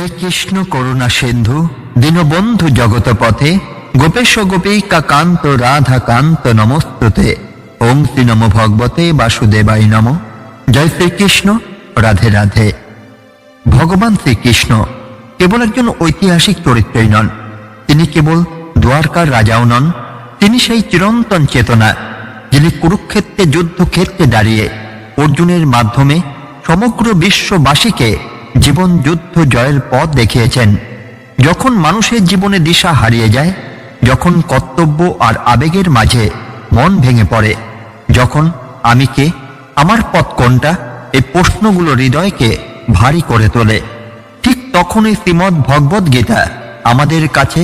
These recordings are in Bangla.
হে কৃষ্ণ করুণা সিন্ধু দীনবন্ধু জগৎপথে গোপেশ গোপিকা কান্ত রাধা কান্ত নমস্তুতে। ওম শ্রী নমো ভগবতে বাসুদেবায় নম। জয় শ্রীকৃষ্ণ, রাধে রাধে। ভগবান শ্রীকৃষ্ণ কেবল একজন ঐতিহাসিক চরিত্রই নন, তিনি কেবল দ্বারকার রাজাও নন। তিনি সেই চিরন্তন চেতনা, যিনি কুরুক্ষেত্রে যুদ্ধক্ষেত্রে দাঁড়িয়ে অর্জুনের মাধ্যমে সমগ্র বিশ্ববাসীকে জীবন যুদ্ধ জয়ের পথ দেখিয়েছেন। যখন মানুষের জীবনে দিশা হারিয়ে যায়, যখন কর্তব্য আর আবেগের মাঝে মন ভেঙে পড়ে, যখন আমি কে, আমার পথ কোনটা, এই প্রশ্নগুলো হৃদয়কে ভারী করে তোলে, ঠিক তখনই শ্রীমদ্ ভগবদ গীতা আমাদের কাছে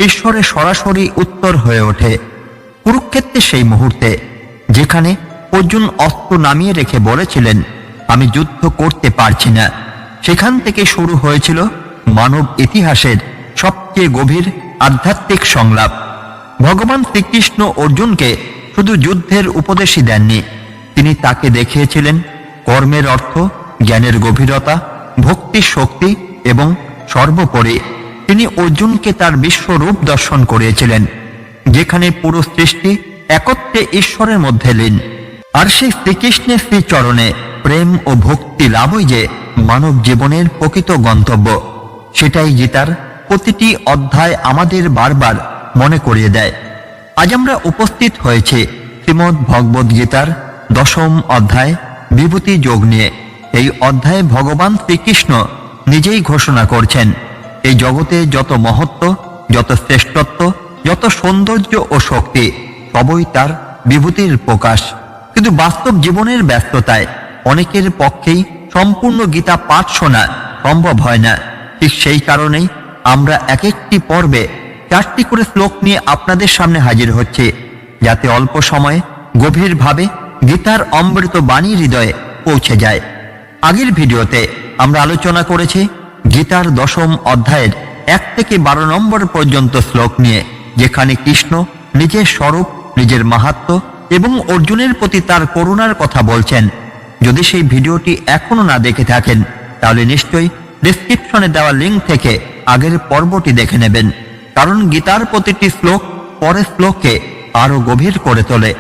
ঈশ্বরের সরাসরি উত্তর হয়ে ওঠে। কুরুক্ষেত্রে সেই মুহূর্তে যেখানে অর্জুন অস্ত্র নামিয়ে রেখে বলেছিলেন, আমি যুদ্ধ করতে পারছি না, সেখান থেকে শুরু হয়েছিল মানব ইতিহাসের সবচেয়ে গভীর আধ্যাত্মিক সংলাপ। ভগবান শ্রীকৃষ্ণ অর্জুনকে শুধু যুদ্ধের উপদেশই দেননি, তিনি তাকে দেখিয়েছিলেন কর্মের অর্থ, জ্ঞানের গভীরতা, ভক্তির শক্তি এবং সর্বোপরি তিনি অর্জুনকে তার বিশ্বরূপ দর্শন করিয়েছিলেন, যেখানে পুরো সৃষ্টি একত্রে ঈশ্বরের মধ্যে লীন। আর সেই শ্রীকৃষ্ণের শ্রীচরণে প্রেম ও ভক্তি লাভই যে মানব জীবনের প্রকৃত গন্তব্য, সেটাই গীতার প্রতিটি অধ্যায় আমাদের বারবার মনে করিয়ে দেয়। আজ আমরা উপস্থিত হয়েছে শ্রীমদ্ ভগবদ গীতার 10ম অধ্যায় বিভূতি যোগ নিয়ে। এই অধ্যায়ে ভগবান শ্রীকৃষ্ণ নিজেই ঘোষণা করছেন, এই জগতে যত মহত্ব, যত শ্রেষ্ঠত্ব, যত সৌন্দর্য ও শক্তি, সবই তার বিভূতির প্রকাশ। কিন্তু বাস্তব জীবনের ব্যস্ততায় অনেকের পক্ষেই সম্পূর্ণ গীতা পাঠ শোনা সম্ভব হয় না। ঠিক সেই কারণেই আমরা এক একটি পর্বে 4টি করে শ্লোক নিয়ে আপনাদের সামনে হাজির হচ্ছে, যাতে অল্প সময়ে গভীরভাবে গীতার অমৃত বাণী হৃদয়ে পৌঁছে যায়। আগের ভিডিওতে আমরা আলোচনা করেছি গীতার 10ম অধ্যায়ের 1 থেকে 12 নম্বর পর্যন্ত শ্লোক নিয়ে, যেখানে কৃষ্ণ নিজের স্বরূপ, নিজের মাহাত্ম্য এবং অর্জুনের প্রতি তার করুণার কথা বলছেন। যদি সেই ভিডিওটি এখনো না দেখে থাকেন, তাহলে নিশ্চয়ই ডেসক্রিপশনে দেওয়া লিঙ্ক থেকে আগের পর্বটি দেখে নেবেন, কারণ গীতার প্রতিটি শ্লোক পরের শ্লোককে আরো গভীর করে তোলে।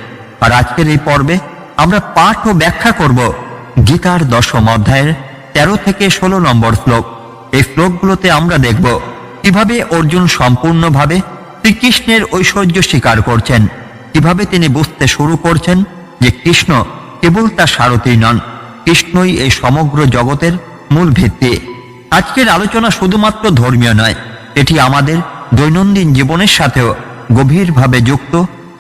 আর আজকের এই পর্বে আমরা পাঠ ও ব্যাখ্যা করব গীতার 10ম অধ্যায়ের 13 থেকে 16 নম্বর শ্লোক। এই শ্লোকগুলোতে আমরা দেখব কিভাবে অর্জুন সম্পূর্ণভাবে শ্রীকৃষ্ণের ঐশ্বর্য স্বীকার করছেন, কিভাবে তিনি বুঝতে শুরু করছেন যে কৃষ্ণ কেবল তার সারথি নন, কৃষ্ণই এই সমগ্র জগতের মূল ভিত্তি। আজকের আলোচনা শুধুমাত্র ধর্মীয় নয়, এটি আমাদের দৈনন্দিন জীবনের সাথেও গভীরভাবে যুক্ত।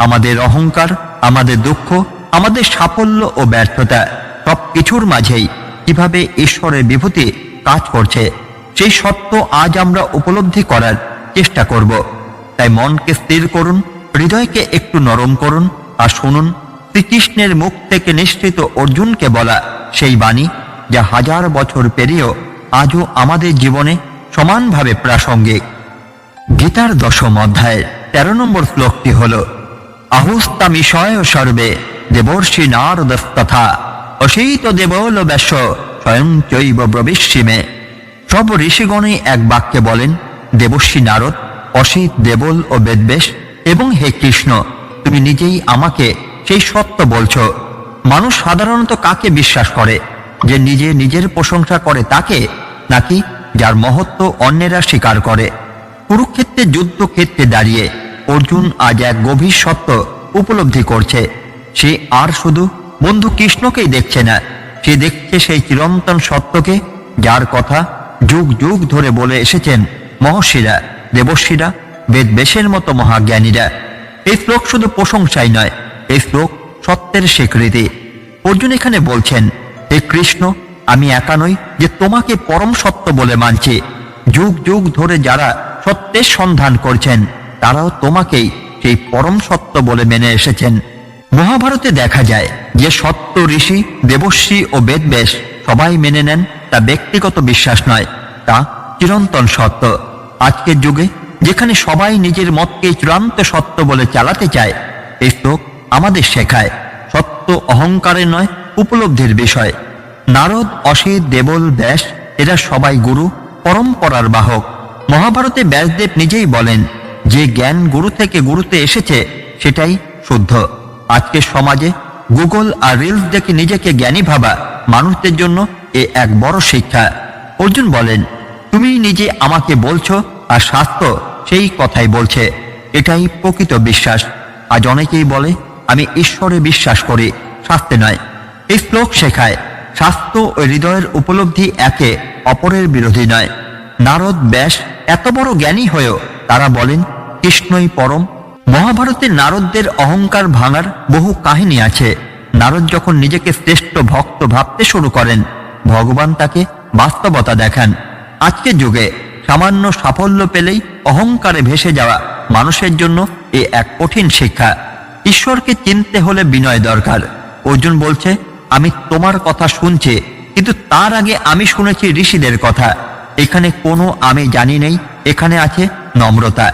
আমাদের অহংকার, আমাদের দুঃখ, আমাদের সাফল্য ও ব্যর্থতা, সব কিছুর মাঝেই কিভাবে ঈশ্বরের বিভূতি কাজ করছে, সেই সত্য আজ আমরা উপলব্ধি করার চেষ্টা করব। তাই মনকে স্থির করুন, হৃদয়কে একটু নরম করুন, আর শুনুন শ্রীকৃষ্ণের মুখ থেকে নিঃসৃত অর্জুনকে বলা সেই বাণী, যা হাজার বছর পেরিয়েও আজও আমাদের জীবনে সমানভাবে প্রাসঙ্গিক। গীতার 10ম অধ্যায়ের 13 নম্বর শ্লোকটি হল, আহুস্তামিষয় সর্বে দেবর্ষি নারদস্তথা অসীত দেবল ব্যাস স্বয়ং চৈব ব্রবিষ্যিমে। সব ঋষিগণই এক বাক্যে বলেন, দেবর্ষি নারদ, অসিত দেবল ও বেদবেশ এবং হে কৃষ্ণ, তুমি নিজেই আমাকে সেই সত্য বলছ। মানুষ সাধারণত কাকে বিশ্বাস করে? যে নিজে নিজের প্রশংসা করে তাকে, নাকি যার মহত্ব অন্যেরা স্বীকার করে? কুরুক্ষেত্রে যুদ্ধক্ষেত্রে দাঁড়িয়ে অর্জুন আজ এক গভীর সত্য উপলব্ধি করছে। সে আর শুধু বন্ধু কৃষ্ণকেই দেখছে না, সে দেখছে সেই চিরন্তন সত্যকে, যার কথা যুগ যুগ ধরে বলে এসেছেন মহর্ষিরা, দেবর্ষিরা, বেদবেশের মতো মহাজ্ঞানীরা। এই শ্লোক শুধু প্রশংসাই নয়, এই শ্লোক সত্যের স্বীকৃতি। অর্জুন এখানে বলছেন, হে কৃষ্ণ, আমি একা নই যে তোমাকে পরম সত্য বলে মানছি। যুগ যুগ ধরে যারা সত্যের সন্ধান করছেন, তারাও তোমাকেই সেই পরম সত্য বলে মেনে এসেছেন। মহাভারতে দেখা যায় যে সত্য ঋষি, দেবর্ষি ও বেদবেশ সবাই মেনে নেন, তা ব্যক্তিগত বিশ্বাস নয়, তা চিরন্তন সত্য। আজকের যুগে যেখানে সবাই নিজের মতকে চূড়ান্ত সত্য বলে চালাতে চায়, এই শ্লোক আমাদের শেখায় সত্য অহংকারের নয়, উপলব্ধির বিষয়। নারদ, অসিত, দেবল, ব্যাস এরা সবাই গুরু, পরম্পরার বাহক। মহাভারতে ব্যাসদেব নিজেই বলেন, যে জ্ঞান গুরু থেকে গুরুতে এসেছে সেটাই শুদ্ধ। আজকের সমাজে গুগল আর রিলস দেখে নিজেকে জ্ঞানী ভাবা মানুষদের জন্য এ এক বড় শিক্ষা। অর্জুন বলেন, তুমি নিজে আমাকে বলছো আর শাস্ত্র সেই কথাই বলছে। এটাই প্রকৃত বিশ্বাস। আজ অনেকেই বলে, আমি ঈশ্বরে বিশ্বাস করি, শাস্ত্রে নয়। এই শ্লোক শেখায় শাস্ত্র ও হৃদয়ের উপলব্ধি একে অপরের বিরোধী নয়। নারদ ব্যাস এত বড় জ্ঞানী হয়েও তারা বলেন কৃষ্ণই পরম। মহাভারতে নারদদের অহংকার ভাঙার বহু কাহিনী আছে। নারদ যখন নিজেকে শ্রেষ্ঠ ভক্ত ভাবতে শুরু করেন, ভগবান তাকে বাস্তবতা দেখান। আজকের যুগে সামান্য সাফল্য পেলেই অহংকারে ভেসে যাওয়া মানুষের জন্য এ এক কঠিন শিক্ষা। ঈশ্বরকে চিনতে হলে বিনয় দরকার। অর্জুন বলছে, আমি তোমার কথা শুনছি, কিন্তু তার আগে আমি শুনেছি ঋষিদের কথা। এখানে কোনো আমি জানি নেই, এখানে আছে নম্রতা।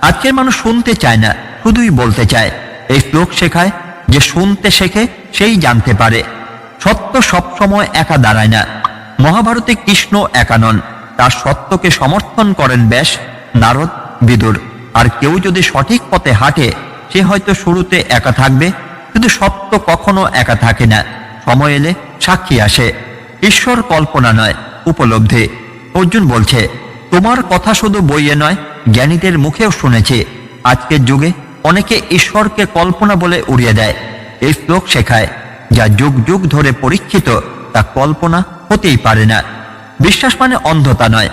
আজকের মানুষ শুনতে চায় না, শুধুই বলতে চায়। এই শ্লোক শেখায় যে শুনতে শেখে সেই জানতে পারে। সত্য সবসময় একা দাঁড়ায় না। মহাভারতে কৃষ্ণ একা নন, তার সত্যকে সমর্থন করেন ব্যাস, নারদ, বিদুর। আর কেউ যদি সঠিক পথে হাঁটে সে হয়তো শুরুতে একা থাকবে, কিন্তু সত্য কখনো একা থাকে না। সময় এলে সাক্ষী আসে। ঈশ্বর কল্পনা নয়, উপলব্ধি। অর্জুন বলছে, তোমার কথা শুধু বইয়ে নয়, জ্ঞানীদের মুখেও শুনেছি। আজকের যুগে অনেকে ঈশ্বরকে কল্পনা বলে উড়িয়ে দেয়। এই শ্লোক শেখায়, যা যুগ যুগ ধরে পরীক্ষিত তা কল্পনা হতেই পারে না। বিশ্বাস মানে অন্ধতা নয়।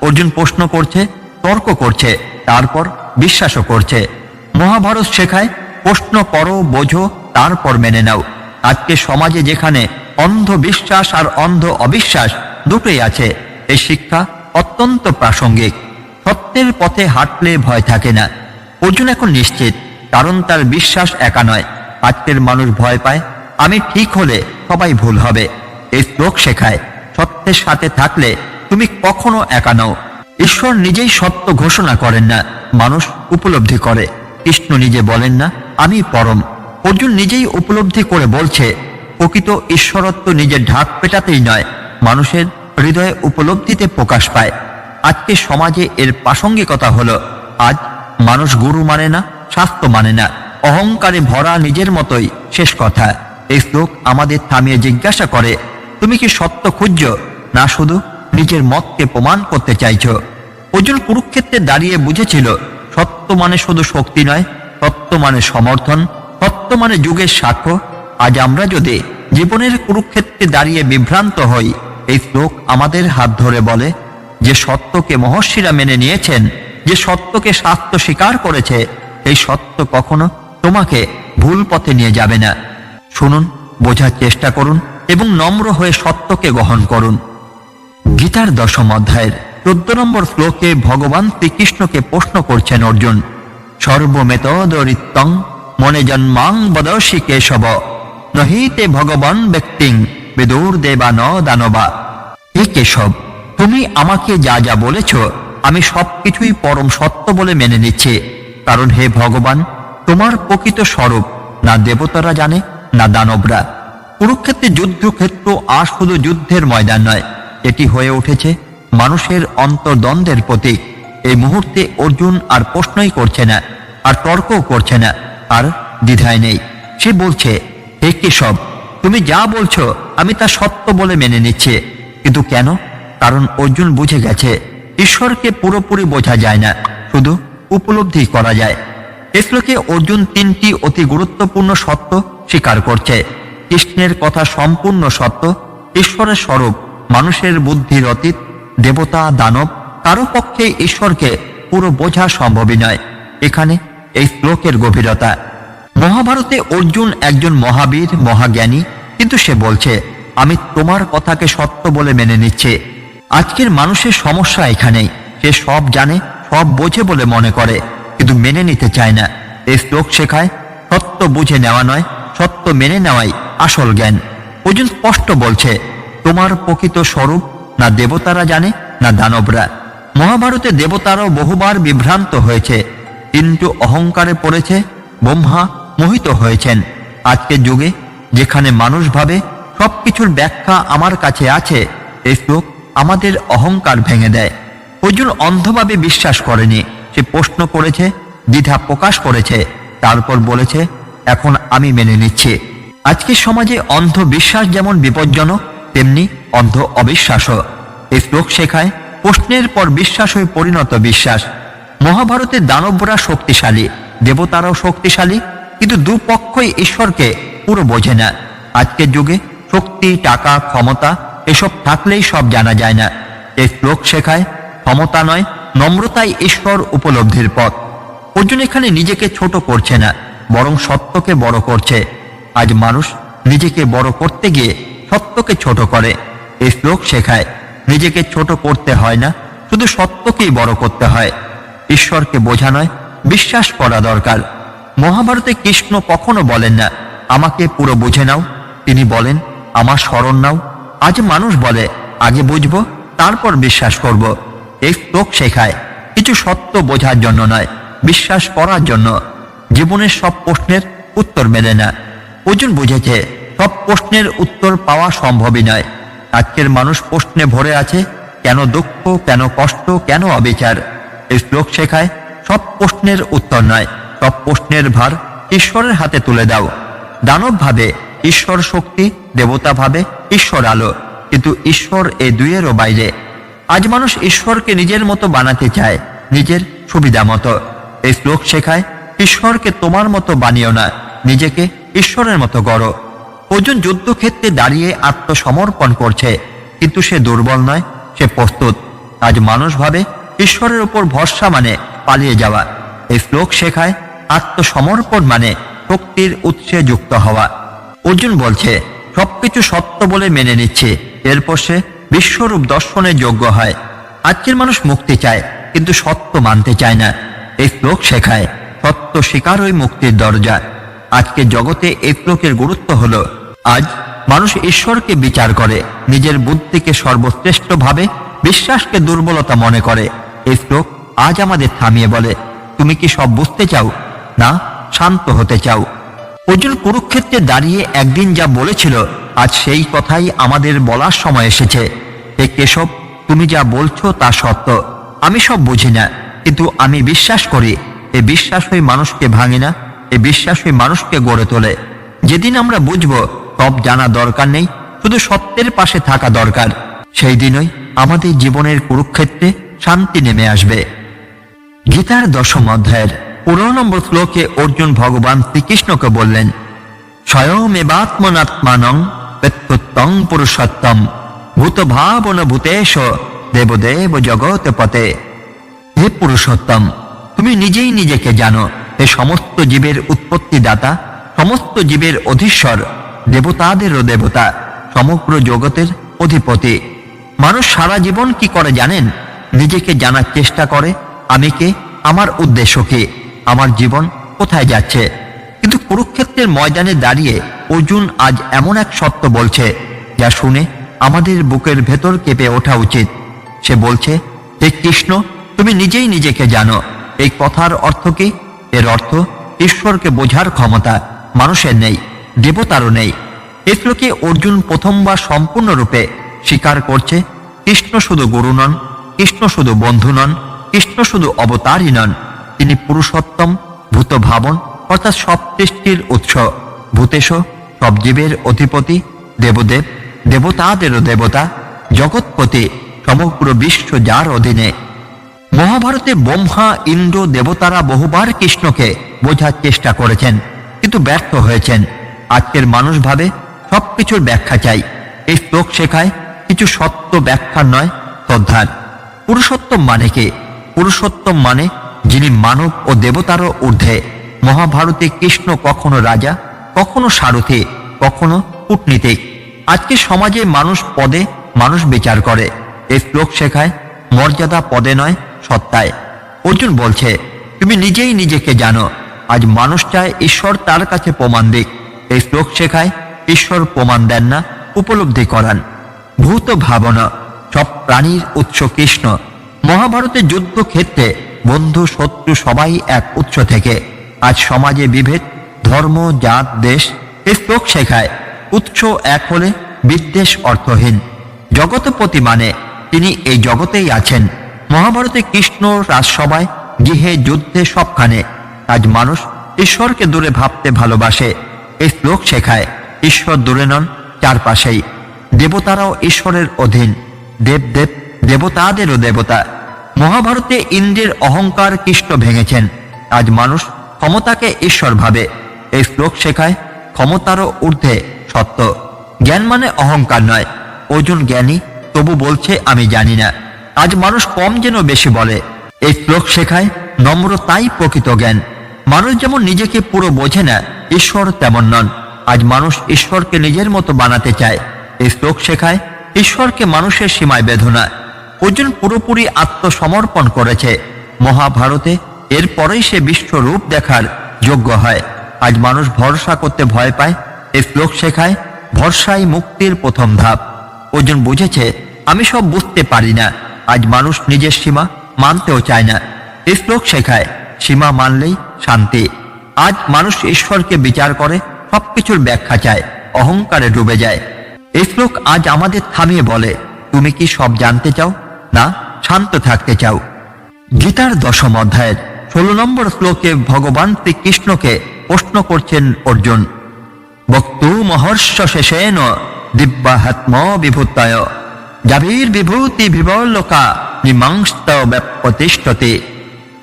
অর্জুন প্রশ্ন করছে, তর্ক করছে, তারপর বিশ্বাসও করছে। মহাভারত শেখায়, প্রশ্ন করো, বোঝো, তারপর মেনে নাও। আজকে সমাজে যেখানে অন্ধ বিশ্বাস আর অন্ধ অবিশ্বাস দুটোই আছে, এই শিক্ষা অত্যন্ত প্রাসঙ্গিক। সত্যের পথে হাঁটলে ভয় থাকে না। অর্জুন এখন নিশ্চিত, কারণ তার বিশ্বাস একা নয়। আজকের মানুষ ভয় পায়, আমি ঠিক হলে সবাই ভুল হবে। এই শ্লোক শেখায়, সত্যের সাথে থাকলে তুমি কখনো একা নও। ঈশ্বর নিজেই সত্য ঘোষণা করেন না, মানুষ উপলব্ধি করে। কৃষ্ণ নিজে বলেন না, আমি পরম। অর্জুন নিজেই উপলব্ধি করে বলছে, প্রকৃত ঈশ্বরত্ব নিজের ঢাক পেটাতেই নয়, মানুষের হৃদয়ে উপলব্ধিতে প্রকাশ পায়। আজকে সমাজে এর প্রাসঙ্গিকতা হলো, আজ মানুষ গুরু মানে না, শাস্ত্র মানে না, অহংকারে ভরা নিজের মতোই শেষ কথা। এই শ্লোক আমাদের থামিয়ে জিজ্ঞাসা করে, তুমি কি সত্য খুঁজছ, না শুধু নিজের মতকে প্রমাণ করতে চাইছ? অর্জুন কুরুক্ষেত্রে দাঁড়িয়ে বুঝেছিল, সত্য মানে শুধু শক্তি নয়, সত্য মানে সমর্থন, সত্য মানে যুগের সাক্ষ্য। আজ আমরা যদি জীবনের কুরুক্ষেত্রে দাঁড়িয়ে বিভ্রান্ত হই, এই শ্লোক আমাদের হাত ধরে বলে, যে সত্যকে মহর্ষিরা মেনে নিয়েছেন, যে সত্যকে শাস্ত্র স্বীকার করেছে, এই সত্য কখনো তোমাকে ভুল পথে নিয়ে যাবে না। শুনুন, বোঝার চেষ্টা করুন এবং নম্র হয়ে সত্যকে গ্রহণ করুন। গীতার 10ম অধ্যায়ের 14 নম্বর শ্লোকে ভগবান শ্রীকৃষ্ণকে প্রশ্ন করছেন অর্জুন, সর্বমেতদরিত্যং মনে জন্মাং বদর্শি কেশব নহিতে ভগবান ব্যক্তিং বিদুর দেবা ন দানবা। হে কেশব, তুমি আমাকে যা যা বলেছ আমি সবকিছুই পরম সত্য বলে মেনে নিচ্ছি। কারণ হে ভগবান, তোমার প্রকৃত স্বরূপ না দেবতারা জানে না দানবরা। কুরুক্ষেত্রে যুদ্ধক্ষেত্র আর শুধু যুদ্ধের ময়দান নয়, এটি হয়ে উঠেছে মানুষের অন্তর্দ্বন্দ্বের প্রতীক। এই মুহূর্তে অর্জুন আর প্রশ্নই করছে না, আর তর্কও করছে না, আর দ্বিধায় নেই। সে বলছে, হে কেশব, তুমি যা বলছো আমি তা সত্য বলে মেনে নিচ্ছি। কিন্তু কেন? কারণ অর্জুন বুঝে গেছে, ঈশ্বরকে পুরোপুরি বোঝা যায় না, শুধু উপলব্ধি করা যায়। এ শ্লোকে অর্জুন 3টি অতি গুরুত্বপূর্ণ সত্য স্বীকার করছে। কৃষ্ণের কথা সম্পূর্ণ সত্য, ঈশ্বরের স্বরূপ মানুষের বুদ্ধির অতীত, দেবতা দানব কারো পক্ষে ঈশ্বরকে পুরো বোঝা সম্ভবই নয়। এখানে এই শ্লোকের গভীরতা। মহাভারতে অর্জুন একজন মহাবীর, মহাজ্ঞানী, কিন্তু সে বলছে, আমি তোমার কথাকে সত্য বলে মেনে নিচ্ছি। আজকের মানুষের সমস্যা এখানেই, সে সব জানে, সব বোঝে বলে মনে করে, কিন্তু মেনে নিতে চায় না। এই শ্লোক শেখায়, সত্য বুঝে নেওয়া নয়, সত্য মেনে নেওয়াই আসল জ্ঞান। অর্জুন স্পষ্ট বলছে, তোমার প্রকৃত স্বরূপ না দেবতারা জানে না দানবরা। মহাভারতে দেবতারাও বহুবার বিভ্রান্ত হয়েছে, কিন্তু অহংকারে পড়েছে, ব্রহ্মা মোহিত হয়েছেন। আজকের যুগে যেখানে মানুষ ভাবে সবকিছুর ব্যাখ্যা আমার কাছে আছে, এই শ্লোক আমাদের অহংকার ভেঙে দেয়। অর্জুন অন্ধভাবে বিশ্বাস করেনি। সে প্রশ্ন করেছে, দ্বিধা প্রকাশ করেছে, তারপর বলেছে, এখন আমি মেনে নিচ্ছি। আজকের সমাজে অন্ধ বিশ্বাস যেমন বিপজ্জনক, তেমনি অন্ধ অবিশ্বাসও। এই শ্লোক শেখায় প্রশ্নের পর বিশ্বাস হয়ে পরিণত বিশ্বাস। মহাভারতের দানবরা শক্তিশালী, দেবতারাও শক্তিশালী, কিন্তু দুপক্ষই ঈশ্বরকে পুরো বোঝে না। আজকের যুগে শক্তি, টাকা, ক্ষমতা এসব থাকলেই সব জানা যায় না। এই শ্লোক শেখায় ক্ষমতা নয়, নম্রতাই ঈশ্বর উপলব্ধির পথ। অর্জুন এখানে নিজেকে ছোট করছে না, বরং সত্যকে বড় করছে। আজ মানুষ নিজেকে বড় করতে গিয়ে সত্যকে ছোট করে। এই শ্লোক শেখায় নিজেকে ছোট করতে হয় না, শুধু সত্যকেই বড় করতে হয়। ঈশ্বরকে বোঝা নয়, বিশ্বাস করা দরকার। মহাভারতে কৃষ্ণ কখনো বলেন না, আমাকে পুরো বুঝে নাও। তিনি বলেন, আমার শরণ নাও। আজ মানুষ বলে, আগে বুঝবো তারপর বিশ্বাস করব। এই শ্লোক শেখায় কিছু সত্য বোঝার জন্য নয়, বিশ্বাস করার জন্য। জীবনের সব প্রশ্নের উত্তর মেলে না। অর্জুন বুঝেছে সব প্রশ্নের উত্তর পাওয়া সম্ভবই নয়। আজকের মানুষ প্রশ্নে ভরে আছে, কেন দুঃখ, কেন কষ্ট, কেন অবিচার। এই শ্লোক শেখায় সব প্রশ্নের উত্তর নয়, সব প্রশ্নের ভার ঈশ্বরের হাতে তুলে দাও। দানব ভাবে ঈশ্বর শক্তি, দেবতা ভাবে ঈশ্বর আলো, কিন্তু ঈশ্বর এই দুইয়েরও বাইরে। আজ মানুষ ঈশ্বরকে নিজের মতো বানাতে চায়, নিজের সুবিধা মতো। এই শ্লোক শেখায় ঈশ্বরকে তোমার মতো বানিও না, নিজেকে ঈশ্বরের মতো গড়ো। অর্জুন যুদ্ধক্ষেত্রে দাঁড়িয়ে আত্মসমর্পণ করছে, কিন্তু সে দুর্বল নয়, সে প্রস্তুত। আজ মানুষ ভাবে ঈশ্বরের উপর ভরসা মানে পালিয়ে যাওয়া। এই শ্লোক শেখায় আত্মসমর্পণ মানে শক্তির উৎসে যুক্ত হওয়া। অর্জুন বলছে, সবকিছু সত্য বলে মেনে নিচ্ছে, এরপর সে বিশ্বরূপ দর্শনের যোগ্য হয়। আজকের মানুষ মুক্তি চায়, কিন্তু সত্য মানতে চায় না। এই শ্লোক শেখায় সত্য স্বীকারই মুক্তির দরজা। আজকে জগতে এই শ্লোকের গুরুত্ব হলো, আজ মানুষ ঈশ্বরকে বিচার করে, নিজের বুদ্ধিকে সর্বশ্রেষ্ঠ ভাবে, বিশ্বাসকে দুর্বলতা মনে করে। এই শ্লোক আজ আমাদের থামিয়ে বলে, তুমি কি সব বুঝতে চাও, না শান্ত হতে চাও? অর্জুন কুরুক্ষেত্রে দাঁড়িয়ে একদিন যা বলেছিল, আজ সেই কথাই আমাদের বলার সময় এসেছে। হে কেশব, তুমি যা বলছো তা সত্য। আমি সব বুঝি না, কিন্তু আমি বিশ্বাস করি। এই বিশ্বাসই মানুষকে ভাঙে না, এই বিশ্বাসই মানুষকে গড়ে তোলে। যেদিন আমরা বুঝবো সব জানা দরকার নেই, শুধু সত্যের পাশে থাকা দরকার, সেই দিনই আমাদের জীবনের কুরুক্ষেত্রে শান্তি নেমে আসবে। গীতার 10ম অধ্যায়ের 15 নম্বর শ্লোকে অর্জুন ভগবান শ্রীকৃষ্ণকে বললেন, স্বয়মেবাত্মনাত্মানং প্রত্যুত্তং পুরুষোত্তম ভূতভাবন ভূতেশ দেবদেব জগৎপতে। হে পুরুষোত্তম, তুমি নিজেই নিজেকে জানো। হে সমস্ত জীবের উৎপত্তিদাতা, সমস্ত জীবের অধীশ্বর, দেবতাদেরও দেবতা, সমগ্র জগতের অধিপতি। মানুষ সারা জীবন কি করে জানেন? নিজেকে জানার চেষ্টা করে, আমি কে, আমার উদ্দেশ্য কি, আমার জীবন কোথায় যাচ্ছে। কিন্তু কুরুক্ষেত্রের ময়দানে দাঁড়িয়ে অর্জুন আজ এমন এক সত্য বলছে, যা শুনে আমাদের বুকের ভেতর কেঁপে ওঠা উচিত। সে বলছে, হে কৃষ্ণ, তুমি নিজেই নিজেকে জানো। এই কথার অর্থ কি? এর অর্থ ঈশ্বরকে বোঝার ক্ষমতা মানুষের নেই, দেবতারও নেই। এই শ্লোকে অর্জুন প্রথমবার সম্পূর্ণরূপে স্বীকার করছে, কৃষ্ণ শুধু গুরু নন, কৃষ্ণ শুধু বন্ধু নন, কৃষ্ণ শুধু অবতারই নন, তিনি পুরুষোত্তম, ভূত ভাবন অর্থাৎ সব সৃষ্টির উৎস, ভূতেশ সব জীবের অধিপতি, দেবদেব দেবতাদেরও দেবতা, জগৎপতি সমগ্র বিশ্ব যার অধীনে। মহাভারতে ব্রহ্মা, ইন্দ্র, দেবতারা বহুবার কৃষ্ণকে বোঝার চেষ্টা করেছেন, কিন্তু ব্যর্থ হয়েছেন। আজকের মানুষ ভাবে সবকিছুর ব্যাখ্যা চাই। এই শ্লোক শেখায় কিছু সত্য ব্যাখ্যা নয়, শ্রদ্ধার। পুরুষোত্তম মানে কি? পুরুষোত্তম মানে যিনি মানব ও দেবতারও ঊর্ধ্বে। মহাভারতে কৃষ্ণ কখনো রাজা, কখনো সারথি, কখনো কূটনীতিক। আজকে সমাজে মানুষ পদে মানুষ বিচার করে। এই শ্লোক শেখায় মর্যাদা পদে নয়, সত্তায়। অর্জুন বলছে, তুমি নিজেই নিজেকে জানো। আজ মানুষ চায় ঈশ্বর তার কাছে প্রমাণ দিক। এই শ্লোক শেখায় ঈশ্বর প্রমাণ দেন না, উপলব্ধি করান। ভূত ভাবনা, সব প্রাণীর উৎস কৃষ্ণ। মহাভারতের যুদ্ধক্ষেত্রে বন্ধু শত্রু সবাই এক উৎস থেকে। আজ সমাজে বিভেদ, ধর্ম, জাত, দেশ। এই শ্লোক শেখায় উৎস এক হলে বিদ্বেষ অর্থহীন। জগৎপতি মানে তিনি এই জগতেই আছেন, মহাভারতে কৃষ্ণ রাজসভায়, গৃহে, যুদ্ধে, সবখানে। আজ মানুষ ঈশ্বরকে দূরে ভাবতে ভালোবাসে। এই শ্লোক শেখায় ঈশ্বর দূরে নন, চারপাশেই। দেবতারাও ঈশ্বরের অধীন, দেব দেবতাদেরও দেবতা। মহাভারতে ইন্দ্রের অহংকার কৃষ্ণ ভেঙেছেন। আজ মানুষ ক্ষমতাকে ঈশ্বর ভাবে। এই শ্লোক শেখায় ক্ষমতারও ঊর্ধ্বে সত্য। জ্ঞান মানে অহংকার নয়। অর্জুন জ্ঞানী, তবু বলছে আমি জানি না। আজ মানুষ কম যেন বেশি বলে। এই শ্লোক শেখায় নম্রতাই প্রকৃত জ্ঞান। মানুষ যেমন নিজেকে পুরো বোঝে না, ঈশ্বর তেমন নন। আজ মানুষ ঈশ্বরকে নিজের মতো বানাতে চায়। এই শ্লোক শেখায় ঈশ্বরকে মানুষের সীমায় বেঁধো না। অর্জুন পুরোপুরি আত্মসমর্পণ করেছে মহাভারতে। এরপরেই সে বিশ্বরূপ দেখার যোগ্য হয়। আজ মানুষ ভরসা করতে ভয় পায়। এই শ্লোক শেখায় ভরসাই মুক্তির প্রথম ধাপ। অর্জুন বুঝেছে আমি সব বুঝতে পারি না। আজ মানুষ নিজের সীমা মানতেও চায় না। এই শ্লোক শেখায় সীমা মানলেই শান্তি। আজ মানুষ ঈশ্বরকে বিচার করে, সবকিছুর ব্যাখ্যা চায়, অহংকারে ডুবে যায়। এই শ্লোক আজ আমাদের থামিয়ে বলে, তুমি কি সব জানতে চাও? না, শান্ত থাকতে চাও। গীতার 10ম অধ্যায়ের 16 নম্বর শ্লোকে ভগবান শ্রীকৃষ্ণকে প্রশ্ন করছেন অর্জুন। বক্তু মহর্ষ শেষেন দিব্যাহাত্ম বিভূতয় জাবির বিভূতি বিবর্লোকা মীমাংস্ত ব্যাপতিষ্ঠতে।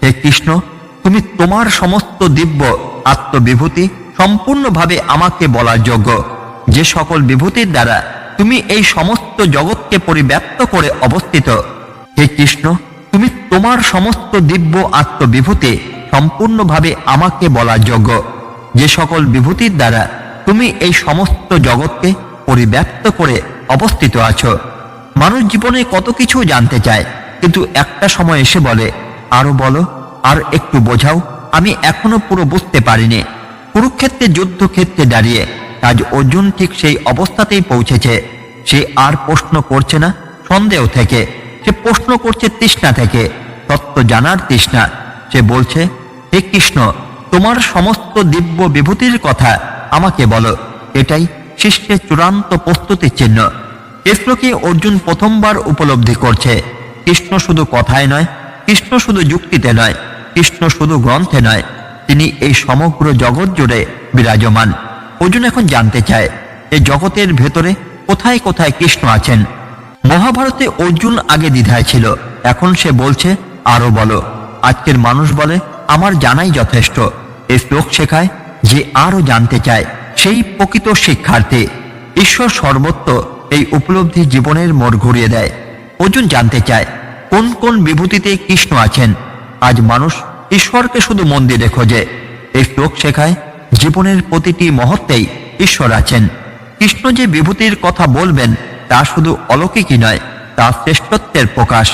হে কৃষ্ণ, তুমি তোমার সমস্ত দিব্য আত্মবিভূতি সম্পূর্ণভাবে আমাকে বলার যোগ্য। যে সকল বিভূতির দ্বারা তুমি এই সমস্ত জগৎকে পরিব্যাপ্ত করে অবস্থিত। হে কৃষ্ণ, তুমি তোমার সমস্ত দিব্য আত্মবিভূতি সম্পূর্ণভাবে আমাকে বলার যোগ্য। যে সকল বিভূতির দ্বারা তুমি এই সমস্ত জগৎকে পরিব্যাপ্ত করে অবস্থিত আছো। মানুষ জীবনে কত কিছু জানতে চায়, কিন্তু একটা সময় এসে বলে, আরো বলো, আর একটু বোঝাও, আমি এখনো পুরো বুঝতে পারিনি। কুরুক্ষেত্রে যুদ্ধক্ষেত্রে দাঁড়িয়ে আজ অর্জুন ঠিক সেই অবস্থাতেই পৌঁছেছে। সে আর প্রশ্ন করছে না সন্দেহ থেকে, সে প্রশ্ন করছে তৃষ্ণা থেকে, তত্ত্ব জানার তৃষ্ণা। সে বলছে, হে কৃষ্ণ, তোমার সমস্ত দিব্য বিভূতির কথা আমাকে বলো। এটাই শিষ্যের চূড়ান্ত প্রস্তুতির চিহ্ন। এ শ্লোকে অর্জুন প্রথমবার উপলব্ধি করছে কৃষ্ণ শুধু কথায় নয়, কৃষ্ণ শুধু যুক্তিতে নয়, কৃষ্ণ শুধু গ্রন্থে নয়, তিনি এই সমগ্র জগৎ জুড়ে বিরাজমান। অর্জুন এখন জানতে চায় এই জগতের ভেতরে কোথায় কোথায় কৃষ্ণ আছেন। মহাভারতে অর্জুন আগে দ্বিধায় ছিল, এখন সে বলছে আরো বলো। আজকের মানুষ বলে আমার জানাই যথেষ্ট। এই শ্লোক শেখায় যে আরো জানতে চায় সেই প্রকৃত শিক্ষার্থী। ঈশ্বর সর্বত্র, এই উপলব্ধি জীবনের মোড় ঘুরিয়ে দেয়। অর্জুন জানতে চায় কোন কোন বিভূতিতে কৃষ্ণ আছেন। আজ মানুষ ঈশ্বরকে শুধু মন্দিরে খোঁজে। এই শ্লোক শেখায় জীবনের প্রতিটি মুহূর্তেই ঈশ্বর আছেন। কৃষ্ণ যে বিভূতির কথা বলবেন তা শুধু অলৌকিকই নয়, তা শ্রেষ্ঠত্বের প্রকাশ।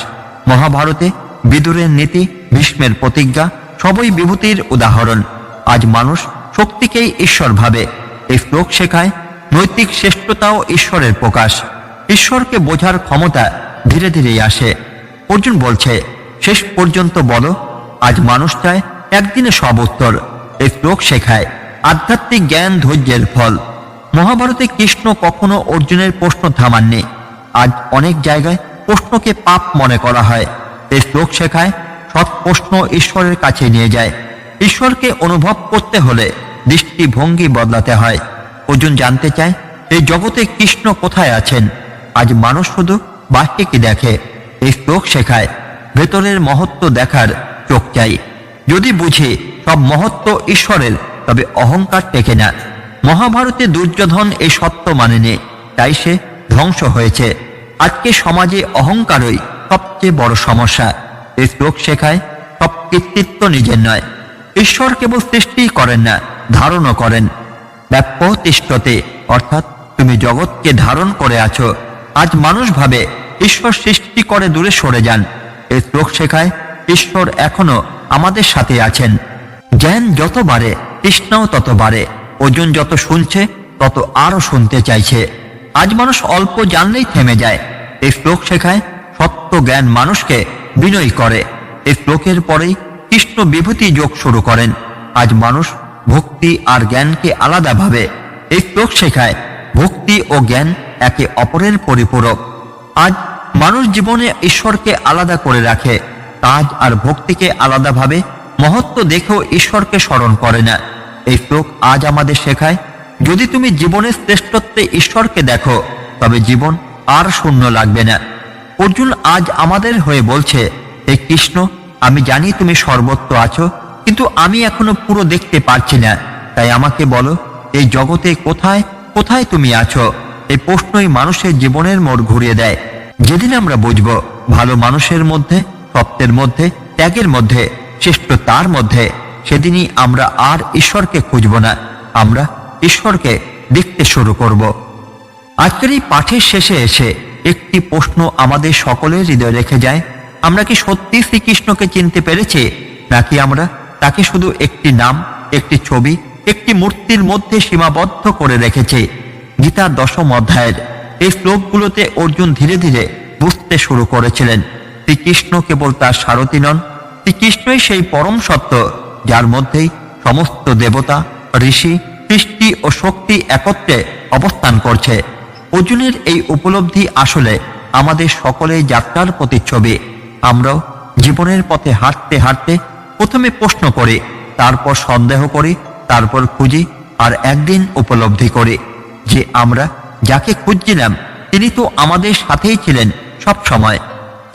মহাভারতে বিদুরের নীতি, ভীষ্মের প্রতিজ্ঞা সবই বিভূতির উদাহরণ। আজ মানুষ শক্তিকেই ঈশ্বর ভাবে। এই শ্লোক শেখায় নৈতিক শ্রেষ্ঠতাও ঈশ্বরের প্রকাশ। ঈশ্বরকে বোঝার ক্ষমতা ধীরে ধীরেই আসে। অর্জুন বলছে, শেষ পর্যন্ত বলো। আজ মানুষ চায় একদিনে সব উত্তর। এই শ্লোক শেখায় আধ্যাত্মিক জ্ঞান ধৈর্যের ফল। মহাভারতে কৃষ্ণ কখনো অর্জুনের প্রশ্ন থামাননি। আজ অনেক জায়গায় প্রশ্নকে পাপ মনে করা হয়। এই শ্লোক শেখায় সৎ প্রশ্ন ঈশ্বরের কাছে নিয়ে যায়। ঈশ্বরকে অনুভব করতে হলে দৃষ্টিভঙ্গি বদলাতে হয়। অর্জুন জানতে চায় এই জগতে কৃষ্ণ কোথায় আছেন। আজ মানুষ শুধু বাহ্যে কি দেখে। এই শ্লোক শেখায় ভেতরের মহত্ব দেখার চোখ চাই। যদি বুঝি সব মহত্ব ঈশ্বরের, তবে অহংকার টেকে না। মহাভারতে দুর্যোধন এই সত্য মানেনি, তাই সে ধ্বংস হয়েছে। আজকে সমাজে অহংকারই সবচেয়ে বড় সমস্যা। এই শ্লোক শেখায় সব কৃতিত্ব নিজের নয়। ঈশ্বর কেবল সৃষ্টি করেন না, ধারণও করেন। ব্যাপ্যতিষ্ঠতে, অর্থাৎ তুমি জগৎকে ধারণ করে আছো। আজ মানুষ ভাবে ঈশ্বর সৃষ্টি করে দূরে সরে যান। এই শ্লোক শেখায় ঈশ্বর এখনো আমাদের সাথে আছেন। জ্ঞান যত বাড়ে তৃষ্ণাও তত বাড়ে। অর্জুন যত শুনছে তত আরো শুনতে চাইছে। আজ মানুষ অল্প জানলেই থেমে যায়। এই শ্লোক শেখায় সত্য জ্ঞান মানুষকে বিনয়ী করে। এই শ্লোকের পরেই কৃষ্ণ বিভূতি যোগ শুরু করেন। আজ মানুষ ভক্তি আর জ্ঞানকে আলাদা ভাবে। এই শ্লোক শেখায় ভক্তি ও জ্ঞান একে অপরের পরিপূরক। আজ মানুষ জীবনে ঈশ্বরকে আলাদা করে রাখে, কাজ আর ভক্তিকে আলাদাভাবে মহত্ব দেখেও ঈশ্বরকে স্মরণ করে না। এই শ্লোক আজ আমাদের শেখায়, যদি তুমি জীবনের শ্রেষ্ঠত্বে ঈশ্বরকে দেখো তবে জীবন আর শূন্য লাগবে না। অর্জুন আজ আমাদের হয়ে বলছে, হে কৃষ্ণ, আমি জানি তুমি সর্বত্র আছো, কিন্তু আমি এখনো পুরো দেখতে পারছি না। তাই আমাকে বলো, এই জগতে কোথায় কোথায় তুমি আছো? এই প্রশ্নই মানুষের জীবনের মোড় ঘুরিয়ে দেয়। যেদিন আমরা বুঝব ভালো মানুষের মধ্যে, সত্যের মধ্যে, ত্যাগের মধ্যে, শ্রেষ্ঠতার মধ্যে, সেদিনই আমরা আর ঈশ্বরকে খুঁজব না, আমরা ঈশ্বরকে দেখতে শুরু করব। আজকের এই পাঠের শেষে এসে একটি প্রশ্ন আমাদের সকলের হৃদয়ে রেখে যায়, আমরা কি সত্যি শ্রীকৃষ্ণকে চিনতে পেরেছি, নাকি আমরা তাকে শুধু একটি নাম, একটি ছবি, একটি মূর্তির মধ্যে সীমাবদ্ধ করে রেখেছি? গীতার 10ম অধ্যায়ের এই শ্লোকগুলোতে অর্জুন ধীরে ধীরে বুঝতে শুরু করেছিলেন, শ্রীকৃষ্ণ কেবল তার সারথি নন, শ্রীকৃষ্ণই সেই পরম সত্য যার মধ্যেই সমস্ত দেবতা, ঋষি, সৃষ্টি ও শক্তি একত্রে অবস্থান করছে। অর্জুনের এই উপলব্ধি আসলে আমাদের সকলের যাত্রার প্রতিচ্ছবি। আমরাও জীবনের পথে হাঁটতে হাঁটতে প্রথমে প্রশ্ন করি, তারপর সন্দেহ করি, তারপর খুঁজি, আর একদিন উপলব্ধি করি যে আমরা যাকে খুঁজছিলাম তিনি তো আমাদের সাথেই ছিলেন সব সময়।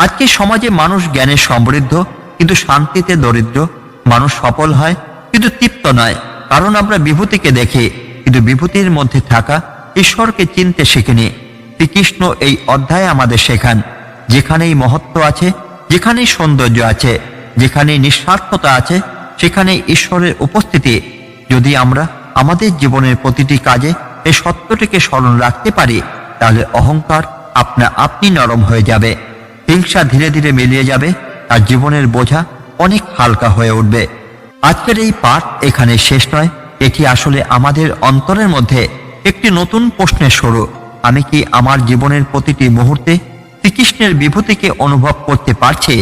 আজকে সমাজে মানুষ জ্ঞানে সমৃদ্ধ কিন্তু শান্তিতে দরিদ্র, মানুষ সফল হয় কিন্তু তৃপ্ত নয়, কারণ আমরা বিভূতিকে দেখি কিন্তু বিভূতির মধ্যে থাকা ঈশ্বরকে চিনতে শিখিনি। শ্রীকৃষ্ণ এই অধ্যায়ে আমাদের শেখান, যেখানেই মহত্ব আছে, যেখানেই সৌন্দর্য আছে, যেখানেই নিঃস্বার্থতা আছে, সেখানে ঈশ্বরের উপস্থিতি। যদি আমরা আমাদের জীবনের প্রতিটি কাজে এই সত্যটিকে স্মরণ রাখতে পারি, তাহলে অহংকার আপনা আপনি নরম হয়ে যাবে, হিংসা ধীরে ধীরে মিলিয়ে যাবে, আর জীবনের বোঝা অনেক হালকা হয়ে উঠবে। আজকের এই পাঠ এখানে শেষ নয়, এটি আসলে আমাদের অন্তরের মধ্যে একটি নতুন প্রশ্নের শুরু। আমি কি আমার জীবনের প্রতিটি মুহূর্তে শ্রীকৃষ্ণের বিভূতিকে অনুভব করতে পারছি?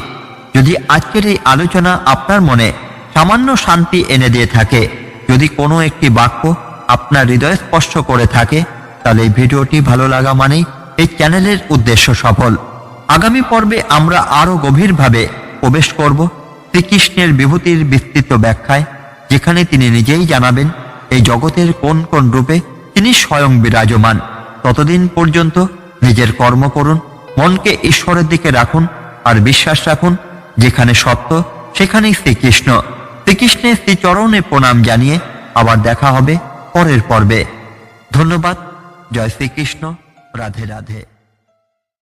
যদি আজকের এই আলোচনা আপনার মনে সামান্য শান্তি এনে দিয়ে থাকে, যদি কোনো একটি বাক্য আপনার হৃদয় স্পর্শ করে থাকে, তাহলে এই ভিডিওটি ভালো লাগা মানেই এই চ্যানেলের উদ্দেশ্য সফল। আগামী পর্বে আমরা আরো গভীরভাবে প্রবেশ করব শ্রীকৃষ্ণের বিভূতির বিস্তৃত ব্যাখ্যায়, যেখানে তিনি নিজেই জানাবেন এই জগতের কোন কোন রূপে তিনি স্বয়ং বিরাজমান। ততদিন পর্যন্ত নিজের কর্ম করুন, মনকে ঈশ্বরের দিকে রাখুন, আর বিশ্বাস রাখুন যেখানে সত্য সেখানেই শ্রীকৃষ্ণ। শ্রীকৃষ্ণের শ্রীচরণে প্রণাম জানিয়ে আবার দেখা হবে পরের পর্বে। ধন্যবাদ। জয় শ্রীকৃষ্ণ। রাধে রাধে।